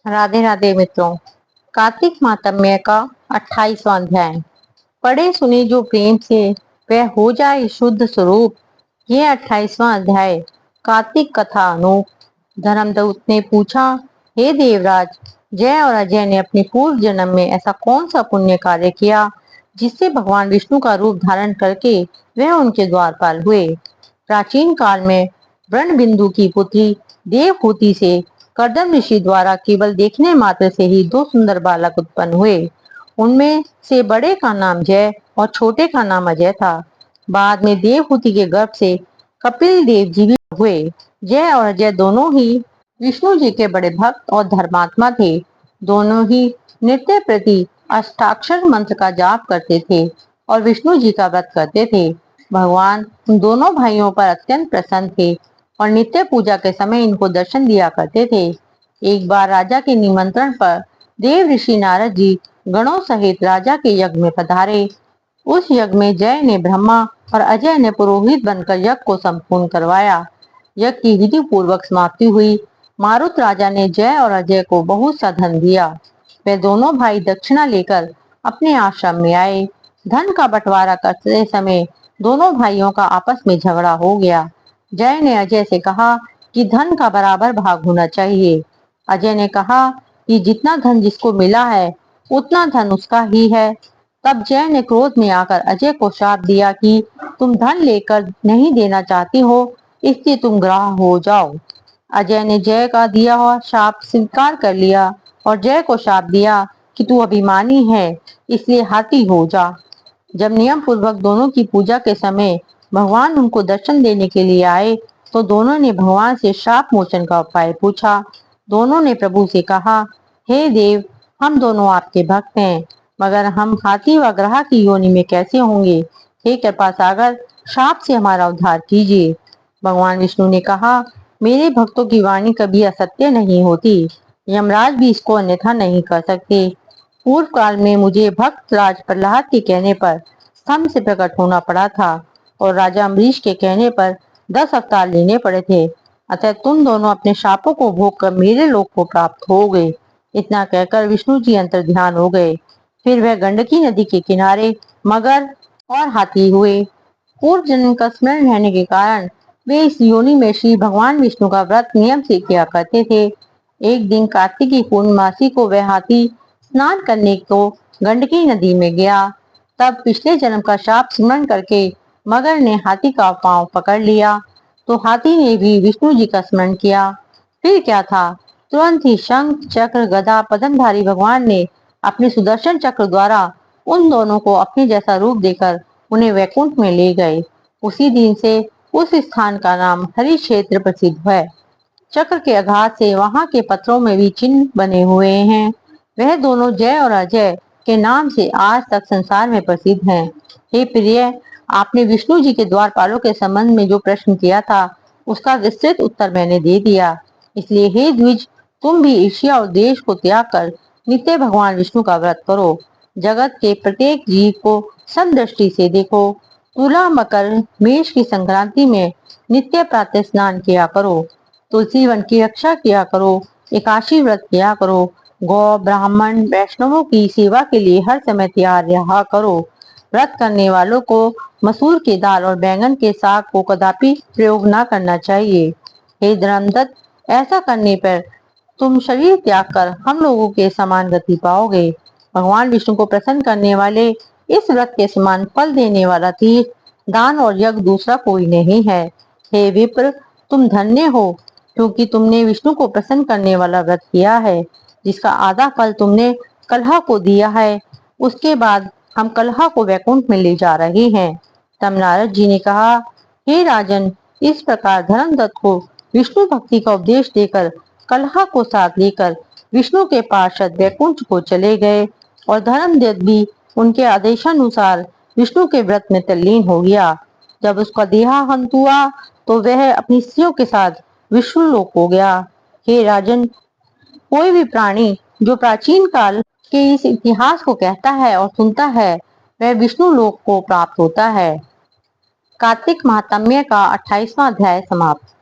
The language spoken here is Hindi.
राधे राधे मित्रों। कार्तिक महात्म्य का 28वां अध्याय। पढ़े सुने जो प्रेम से वह हो जाए शुद्ध स्वरूप। ये 28वां अध्याय कार्तिक कथा अनूप। धर्मदूत ने पूछा, हे देवराज, जय और अजय ने अपने पूर्व जन्म में ऐसा कौन सा पुण्य कार्य किया जिससे भगवान विष्णु का रूप धारण करके वह उनके द्वारपाल हुए। प्राचीन काल में वर्ण बिंदु की पुत्री देवहूति से कर्दम ऋषि द्वारा केवल देखने मात्र से ही दो सुंदर बालक उत्पन्न हुए। उनमें से बड़े का नाम जय और छोटे का नाम अजय था। बाद में देवहूति के गर्भ से कपिल देव जी भी हुए। जय और अजय दोनों ही विष्णु जी के बड़े भक्त और धर्मात्मा थे। दोनों ही नित्य प्रति अष्टाक्षर मंत्र का जाप करते थे और विष्णु जी का व्रत करते थे। भगवान उन दोनों भाइयों पर अत्यंत प्रसन्न थे और नित्य पूजा के समय इनको दर्शन दिया करते थे। एक बार राजा के निमंत्रण पर देव ऋषि नारद जी गणों सहित राजा के यज्ञ में पधारे। उस यज्ञ में जय ने ब्रह्मा और अजय ने पुरोहित बनकर यज्ञ को संपूर्ण करवाया। यज्ञ की विधि पूर्वक समाप्ति हुई। मारुत राजा ने जय और अजय को बहुत सा धन दिया। वे दोनों भाई दक्षिणा लेकर अपने आश्रम में आए। धन का बंटवारा करते समय दोनों भाइयों का आपस में झगड़ा हो गया। जय ने अजय से कहा कि धन का बराबर भाग होना चाहिए। अजय ने कहा कि जितना धन जिसको मिला है उतना धन उसका ही है। तब जय ने क्रोध में आकर अजय को शाप दिया कि तुम धन लेकर नहीं देना चाहती हो, इसलिए तुम ग्राह हो जाओ। अजय ने जय का दिया हुआ शाप स्वीकार कर लिया और जय को शाप दिया कि तू अभिमानी है, इसलिए हाथी हो जा। जब नियम पूर्वक दोनों की पूजा के समय भगवान उनको दर्शन देने के लिए आए तो दोनों ने भगवान से शाप मोचन का उपाय पूछा। दोनों ने प्रभु से कहा, हे देव, हम दोनों आपके भक्त हैं, मगर हम हाथी व ग्रह की योनि में कैसे होंगे। हे कृपा सागर, शाप से हमारा उद्धार कीजिए। भगवान विष्णु ने कहा, मेरे भक्तों की वाणी कभी असत्य नहीं होती। यमराज भी इसको अन्यथा नहीं कर सकते। पूर्व काल में मुझे भक्त राज प्रहलाद के कहने पर स्तंभ से प्रकट होना पड़ा था और राजा अम्बरीश के कहने पर 10 अवतार लेने पड़े थे। अतः तुम दोनों अपने शापों को भोग कर मेरे लोक को प्राप्त हो गए। इतना कहकर विष्णु जी अंतर ध्यान हो गए। फिर वह गंडकी नदी के किनारे मगर और हाथी हुए। पूर्व जन्म का स्मरण रहने के कारण वे इस योनि में श्री भगवान विष्णु का व्रत नियम से किया करते थे। एक दिन कार्तिक की पूर्णमासी को वह हाथी स्नान करने को गंडकी नदी में गया। तब पिछले जन्म का शाप स्मरण करके मगर ने हाथी का पांव पकड़ लिया तो हाथी ने भी विष्णु जी का स्मरण किया। फिर क्या था, तुरंत ही शंख चक्र गदा पद्मधारी भगवान ने अपने सुदर्शन चक्र द्वारा उन दोनों को अपने जैसा रूप देकर उन्हें वैकुंठ में ले गए। उसी दिन से उस स्थान का नाम हरि क्षेत्र प्रसिद्ध है। चक्र के आघात से वहां के पत्थरों में भी चिन्ह बने हुए हैं। वह दोनों जय और अजय के नाम से आज तक संसार में प्रसिद्ध हैं। हे प्रिय, आपने विष्णु जी के द्वारपालों के संबंध में जो प्रश्न किया था उसका विस्तृत उत्तर मैंने दे दिया। इसलिए हे द्विज, तुम भी ईर्ष्या और द्वेष को त्याग कर नित्य भगवान विष्णु का व्रत करो। जगत के प्रत्येक जीव को समदृष्टि से देखो। तुला मकर मेष की संक्रांति में नित्य प्रातः स्नान किया करो। तुलसी वन की रक्षा किया करो। एकादशी व्रत किया करो। गौ ब्राह्मण वैष्णवों की सेवा के लिए हर समय तैयार रहा करो। व्रत करने वालों को मसूर की दाल और बैंगन के साग को कदापि प्रयोग न करना चाहिए। हे धर्मदत्त, ऐसा करने पर तुम शरीर त्याग कर हम लोगों के समान गति पाओगे। भगवान विष्णु को प्रसन्न करने वाले इस व्रत के समान फल देने वाला तीर्थ, दान और यज्ञ दूसरा कोई नहीं है। हे विप्र, तुम धन्य हो, क्योंकि तुमने विष्णु को प्रसन्न करने वाला व्रत किया है, जिसका आधा फल तुमने कलह को दिया है। उसके बाद हम कलह को वैकुंठ में ले जा रहे हैं। तब नारद जी ने कहा, हे राजन, इस प्रकार धर्मदत्त को विष्णु भक्ति का उपदेश देकर कलह को साथ लेकर विष्णु के पार्षद वैकुंठ को चले गए और धर्मदत्त भी उनके आदेशानुसार विष्णु के व्रत में तल्लीन हो गया। जब उसका देहांत हुआ तो वह अपनी स्त्रियों के साथ विष्णु लोक हो गया। हे राजन, कोई भी प्राणी जो प्राचीन काल के इस इतिहास को कहता है और सुनता है वह विष्णु लोक को प्राप्त होता है। कार्तिक महात्म्य का 28वां अध्याय समाप्त।